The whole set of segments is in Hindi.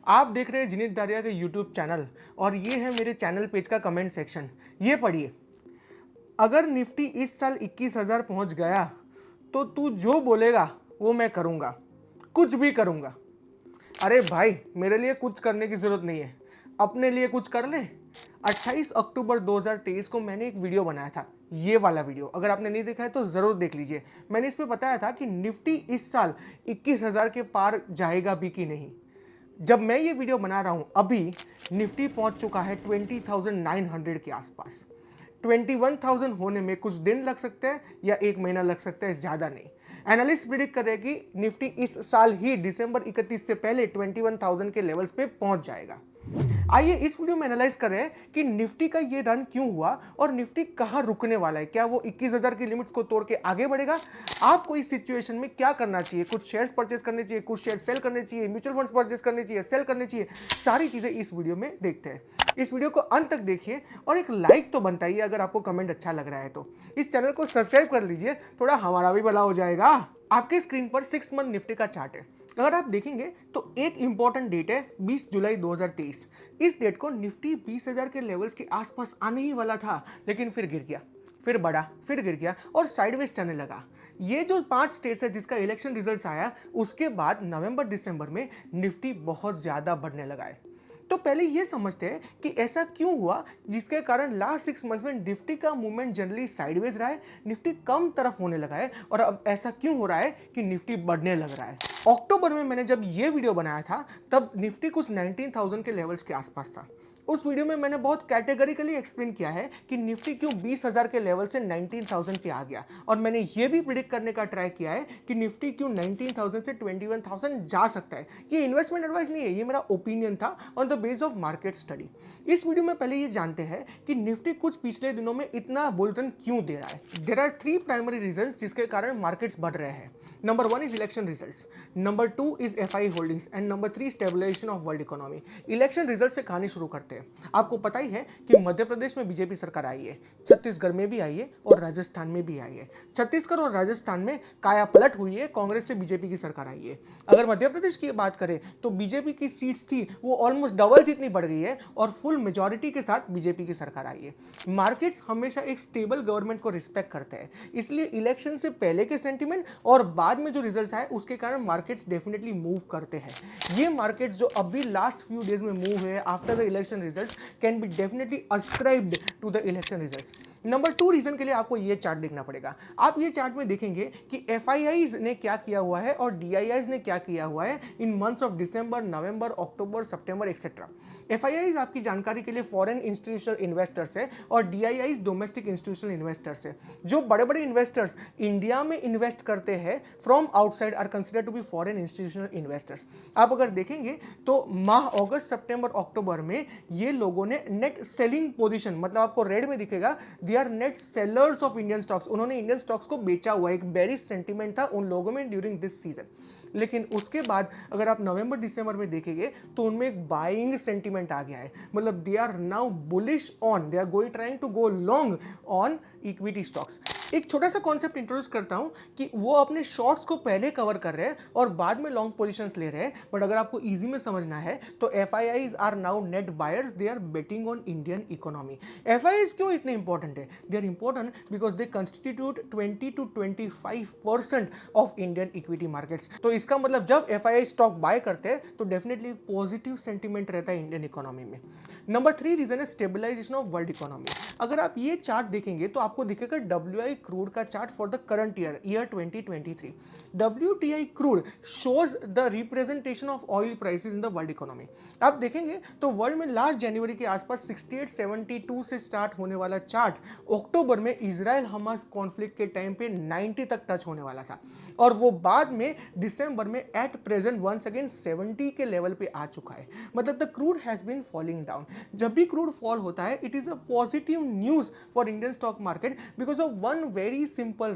आप देख रहे हैं जिनित दारिया के यूट्यूब चैनल और ये है मेरे चैनल पेज का कमेंट सेक्शन। ये पढ़िए, अगर निफ्टी इस साल 21,000 पहुंच गया तो तू जो बोलेगा वो मैं करूंगा, कुछ भी करूंगा। अरे भाई, मेरे लिए कुछ करने की जरूरत नहीं है, अपने लिए कुछ कर ले। 28 अक्टूबर 2023 को मैंने एक वीडियो बनाया था, ये वाला वीडियो। अगर आपने नहीं देखा है तो जरूर देख लीजिए। मैंने इसमें बताया था कि निफ्टी इस साल 21,000 के पार जाएगा भी कि नहीं। जब मैं ये वीडियो बना रहा हूं अभी निफ्टी पहुंच चुका है 20,900 के आसपास। 21,000 होने में कुछ दिन लग सकते हैं या एक महीना लग सकता है, ज्यादा नहीं। एनालिस्ट प्रिडिक्ट कर रहे हैं कि निफ्टी इस साल ही दिसंबर 31 से पहले 21,000 के लेवल्स पे पहुंच जाएगा। आइए इस वीडियो में एनालाइज कर रहे हैं कि निफ्टी का ये रन क्यों हुआ और निफ्टी कहां रुकने वाला है। क्या वो 21,000 की लिमिट्स को तोड़ के आगे बढ़ेगा? आपको इस सिचुएशन में क्या करना चाहिए? कुछ शेयर्स परचेस करने चाहिए, कुछ शेयर सेल करने चाहिए, म्यूचुअल फंड्स परचेस करने चाहिए, सेल करने चाहिए, सारी चीजें इस वीडियो में देखते हैं। इस वीडियो को अंत तक देखिए और एक लाइक तो बनता ही है अगर आपको कमेंट अच्छा लग रहा है तो। इस चैनल को सब्सक्राइब कर लीजिए, थोड़ा हमारा भी भला हो जाएगा। आपके स्क्रीन पर 6 मंथ निफ्टी का चार्ट है। अगर आप देखेंगे तो एक इंपॉर्टेंट डेट है 20 जुलाई 2023। इस डेट को निफ्टी 20,000 के लेवल्स के आसपास आने ही वाला था, लेकिन फिर गिर गया, फिर बढ़ा, फिर गिर गया और साइडवेज चलने लगा। ये जो 5 स्टेट्स है जिसका इलेक्शन रिजल्ट्स आया, उसके बाद नवंबर दिसंबर में निफ्टी बहुत ज्यादा बढ़ने लगा है। तो पहले ये समझते हैं कि ऐसा क्यों हुआ, जिसके कारण लास्ट 6 मंथ्स में निफ्टी का मूवमेंट जनरली साइडवेज रहा है, निफ्टी कम तरफ होने लगा है और अब ऐसा क्यों हो रहा है कि निफ्टी बढ़ने लग रहा है। अक्टूबर में मैंने जब ये वीडियो बनाया था तब निफ्टी कुछ 19,000 के लेवल्स के आसपास था। उस वीडियो में मैंने बहुत कैटेगरिकली एक्सप्लेन किया है कि निफ्टी क्यों 20,000 के लेवल से 19,000 पे आ गया, और मैंने ये भी प्रिडिक्ट करने का ट्राई किया है कि निफ्टी क्यों 19,000 से 21,000 जा सकता है। ये इन्वेस्टमेंट एडवाइस नहीं है, ये मेरा ओपिनियन था on the base of market study. इस वीडियो में पहले ये जानते हैं कि निफ्टी कुछ पिछले दिनों में इतना बुल रन क्यों दे रहा है। देयर आर 3 प्राइमरी रीजंस जिसके कारण मार्केट्स बढ़ रहे हैं। Number 1 is election results, number 2 is FI holdings and number 3 stabilization of world economy. Election result से कहानी शुरू करते हैं। आपको पता ही है कि मध्य प्रदेश में बीजेपी सरकार आई है, छत्तीसगढ़ में भी आई है और राजस्थान में भी आई है। छत्तीसगढ़ और राजस्थान में काया पलट हुई है, कांग्रेस से बीजेपी की सरकार आई है। अगर मध्य प्रदेश की बात करें तो बीजेपी की सीट्स थी वो ऑलमोस्ट डबल जितनी बढ़ गई है और फुल मेजॉरिटी के साथ बीजेपी की सरकार आई है। मार्केट्स हमेशा एक स्टेबल गवर्नमेंट को रिस्पेक्ट करते हैं, इसलिए इलेक्शन से पहले के सेंटीमेंट और बाद में जो रिजल्ट्स आए उसके कारण मार्केट्स डेफिनेटली मूव करते हैं। ये मार्केट्स जो अभी लास्ट फ्यू डेज में मूव हुए after the election results can be definitely ascribed to the election results. Number 2 reason के लिए आपको ये चार्ट देखना पड़ेगा। आप ये चार्ट में देखेंगे कि एफआईआईज ने क्या किया हुआ है और डीआईआईज ने क्या किया हुआ है in months of December, November, October, September etcetera. FIIs आपकी जानकारी के लिए फॉरेन इंस्टीट्यूशनल इन्वेस्टर्स है और डीआईआईज डोमेस्टिक इंस्टीट्यूशनल इन्वेस्टर्स है। जो बड़े बड़े इन्वेस्टर्स इंडिया में इन्वेस्ट करते हैं from outside are considered to be foreign institutional investors. आप अगर देखेंगे तो माह अगस्त, सितंबर, अक्टूबर में ये लोगों ने नेट सेलिंग पोजीशन, मतलब आपको रेड में दिखेगा, they are net sellers of Indian stocks. उन्होंने इंडियन स्टॉक्स को बेचा हुआ है, एक बेरिश सेंटीमेंट था उन लोगों में ड्यूरिंग दिस सीजन। लेकिन उसके बाद अगर आप नवंबर दिसंबर में देखेंगे तो उनमें एक बाइंग सेंटीमेंट आ गया है, मतलब they are now bullish on, they are going trying to go long on equity stocks. एक छोटा सा कॉन्सेप्ट इंट्रोड्यूस करता हूं कि वो अपने शॉर्ट्स को पहले कवर कर रहे हैं और बाद में लॉन्ग पोजीशंस ले रहे हैं, बट अगर आपको इजी में समझना है तो FIIs are now net buyers, they are betting on Indian economy. FIIs क्यों इतने इंपॉर्टेंट है? They are important because they constitute 20 to 25% of Indian equity markets. तो इसका मतलब जब एफआईआई स्टॉक बाय करते हैं तो डेफिनेटली पॉजिटिव सेंटीमेंट रहता है इंडियन इकोनॉमी में। नंबर 3 रीजन है स्टेबलाइजेशन ऑफ वर्ल्ड इकोनॉमी। अगर आप ये चार्ट देखेंगे तो आपको दिखेगा डब्ल्यूआई क्रूड का chart for the current year 2023। WTI crude shows the representation of oil prices in the world economy. आप देखेंगे तो वर्ल्ड में लास्ट जनवरी के आसपास 68-72 से स्टार्ट होने वाला चार्ट अक्टूबर में इजराइल हमास कॉन्फ्लिक्ट के टाइम पे 90 तक टच होने वाला था और वो बाद में दिसंबर में एट प्रेजेंट वंस अगेन 70 के लेवल पे आ चुका है। मतलब the crude has been falling down. जब भी क्रूड फॉल होता है it is a positive news for Indian stock market because of one very simple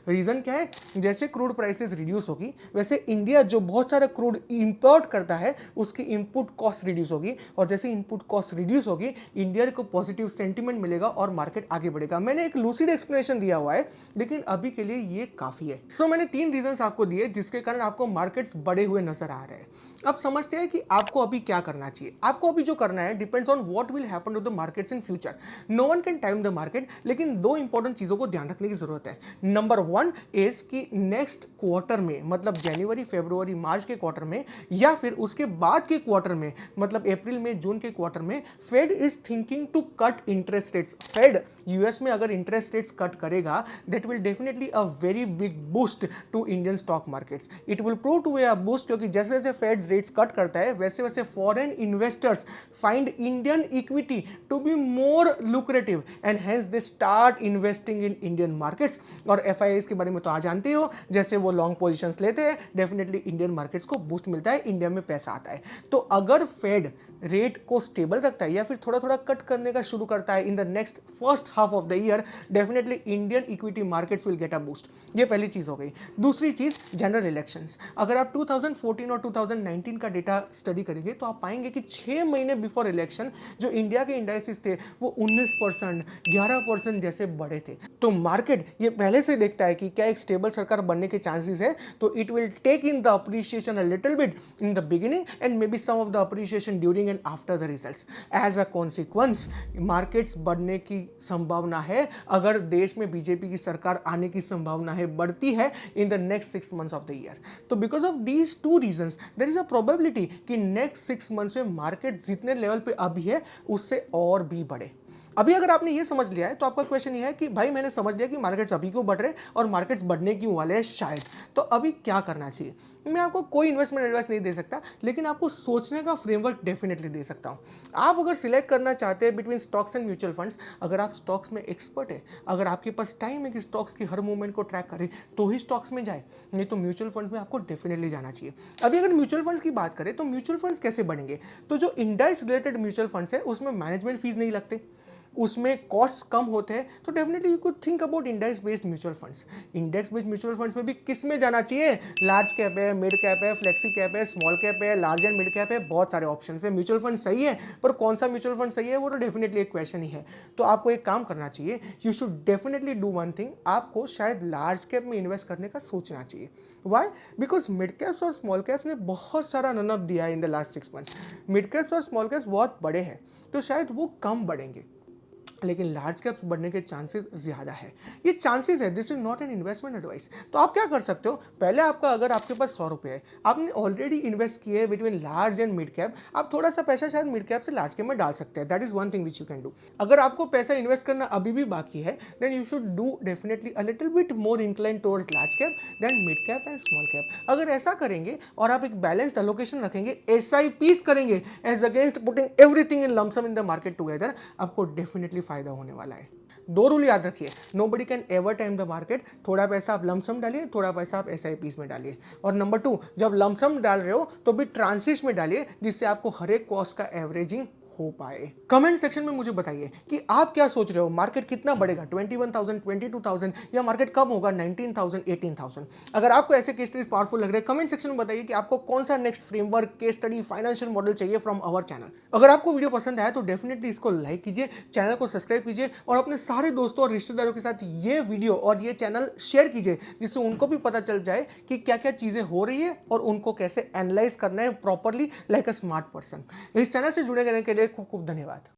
reason क्या है? जैसे क्रूड प्राइसेस रिड्यूस होगी वैसे इंडिया जो बहुत सारा क्रूड इंपोर्ट करता है उसकी इनपुट कॉस्ट रिड्यूस होगी और जैसे इनपुट कॉस्ट रिड्यूस होगी इंडिया को पॉजिटिव सेंटीमेंट मिलेगा और मार्केट आगे बढ़ेगा। मैंने एक लूसिड एक्सप्लेनेशन दिया हुआ है लेकिन अभी के लिए ये काफी है। सो मैंने 3 रीजंस आपको दिए जिसके कारण आपको मार्केट्स बढ़े हुए नजर आ रहे हैं। अब समझते हैं कि आपको अभी क्या करना चाहिए। आपको अभी जो करना है depends on what will happen to the markets in future. No one can time the market, लेकिन दो इंपॉर्टेंट चीजों को ध्यान रखने की जरूरत है। नंबर वन इज कि नेक्स्ट क्वार्टर में, मतलब जनवरी फरवरी मार्च के क्वार्टर में, या फिर उसके बाद के क्वार्टर में, मतलब अप्रैल में जून के क्वार्टर में, Fed is thinking to cut interest rates. Fed US में अगर इंटरेस्ट रेट्स कट करेगा, that will definitely a very big boost to Indian stock markets. It will prove to be a boost, क्योंकि जैसे जैसे फेड रेट्स कट करता है वैसे वैसे foreign investors find Indian equity to be more lucrative and hence they start investing in Indian markets. और एफआईआईज के बारे में तो आ जानते हो, जैसे वो लॉन्ग पोजीशंस लेते हैं, डेफिनेटली इंडियन मार्केट्स को बूस्ट मिलता है, इंडिया में पैसा आता है। तो अगर फेड रेट को स्टेबल रखता है या फिर थोड़ा थोड़ा कट करने का शुरू करता है in the next first half of the year, definitely Indian equity markets will get a boost. ये पहली चीज हो गई। दूसरी चीज, जनरल इलेक्शंस। अगर आप 2014 और 2019 का डेटा स्टडी करेंगे तो आप पाएंगे कि 6 महीने बिफोर इलेक्शन जो इंडिया के इंडाइसेस थे वो 19%, 11% जैसे बढ़े थे। तो मार्केट ये पहले से देखता है कि क्या एक स्टेबल सरकार बनने के चांसेस है, तो it will take in the appreciation a little bit in the beginning and may be some of the appreciation during and after the results. As a consequence markets बढ़ने की संभावना है, अगर देश में बीजेपी की सरकार आने की संभावना है, बढ़ती है in the next 6 months of the year. तो because of these two reasons there is a probability कि नेक्स्ट 6 मंथ्स में मार्केट जितने लेवल पे अभी है उससे और भी बढ़े। अभी अगर आपने ये समझ लिया है तो आपका क्वेश्चन ये है कि भाई मैंने समझ लिया कि मार्केट्स अभी क्यों बढ़ रहे हैं और मार्केट्स बढ़ने क्यों वाले हैं शायद, तो अभी क्या करना चाहिए। मैं आपको कोई इन्वेस्टमेंट एडवाइस नहीं दे सकता, लेकिन आपको सोचने का फ्रेमवर्क डेफिनेटली दे सकता हूं। आप अगर सिलेक्ट करना चाहते हैं between stocks and mutual funds, अगर आप स्टॉक्स में एक्सपर्ट है, अगर आपके पास टाइम है कि स्टॉक्स की हर मूवमेंट को ट्रैक करें, तो ही स्टॉक्स में जाए, नहीं तो म्यूचुअल फंड्स में आपको डेफिनेटली जाना चाहिए। अभी अगर म्यूचुअल फंड्स की बात करें तो म्यूचुअल फंड्स कैसे बढ़ेंगे, तो जो इंडेक्स रिलेटेड म्यूचुअल फंड्स है उसमें मैनेजमेंट फीस नहीं लगते, उसमें कॉस्ट कम होते हैं, तो definitely you could think about index based mutual funds. Index based mutual funds में भी किस में जाना चाहिए, लार्ज कैप है, मिड कैप है, फ्लेक्सी कैप है, स्मॉल कैप है, लार्ज एंड मिड कैप है, बहुत सारे ऑप्शन है। म्यूचुअल फंड सही है, पर कौन सा म्यूचुअल फंड सही है वो तो डेफिनेटली एक क्वेश्चन ही है। तो आपको एक काम करना चाहिए, you should definitely do one thing, आपको शायद लार्ज कैप में इन्वेस्ट करने का सोचना चाहिए। वाई? बिकॉज मिड कैप्स और स्मॉल कैप्स ने बहुत सारा रनअप दिया है in the last 6 months. Mid caps और स्मॉल कैप्स बहुत बड़े हैं, तो शायद वो कम बढ़ेंगे, लेकिन लार्ज कैप्स बढ़ने के चांसेस ज्यादा है। ये चांसेस है, this is not an investment advice. तो आप क्या कर सकते हो, पहले आपका अगर आपके पास 100 रुपये है, आपने ऑलरेडी इन्वेस्ट किए है between large and mid cap, आप थोड़ा सा पैसा शायद मिड कैप से लार्ज कैप में डाल सकते हैं। That is one thing which you can do. अगर आपको पैसा इन्वेस्ट करना अभी भी बाकी है, then you should do definitely a little bit more incline towards large cap than mid cap and small cap. अगर ऐसा करेंगे और आप एक बैलेंस्ड एलोकेशन रखेंगे, SIPs करेंगे as against putting everything in lump sum in the market together, आपको डेफिनेटली फायदा होने वाला है। 2 रूल याद रखिए, nobody can ever time the market. थोड़ा पैसा आप लमसम डालिए, थोड़ा पैसा आप SIPs में डालिए। और नंबर 2, जब लमसम डाल रहे हो तो भी ट्रांसिस में डालिए, जिससे आपको हर एक कॉस्ट का एवरेजिंग हो पाए। कमेंट सेक्शन में मुझे बताइए कि आप क्या सोच रहे हो, मार्केट कितना बढ़ेगा, 21,000, 22,000, या मार्केट कम होगा 19,000, 18,000। अगर आपको ऐसे केस स्टडीज पावरफुल लग रहे हैं, कमेंट सेक्शन में बताइए कि आपको कौन सा next framework, case study, financial model चाहिए फ्रॉम आवर चैनल। अगर आपको वीडियो पसंद आया तो डेफिनेटली इसको लाइक कीजिए, चैनल को सब्सक्राइब कीजिए और अपने सारे दोस्तों और रिश्तेदारों के साथ ये वीडियो और ये चैनल शेयर कीजिए, जिससे उनको भी पता चल जाए कि क्या क्या चीजें हो रही है और उनको कैसे एनालाइज करना है properly like a smart person. इस चैनल से जुड़े रहने के लिए खूब खूब धन्यवाद।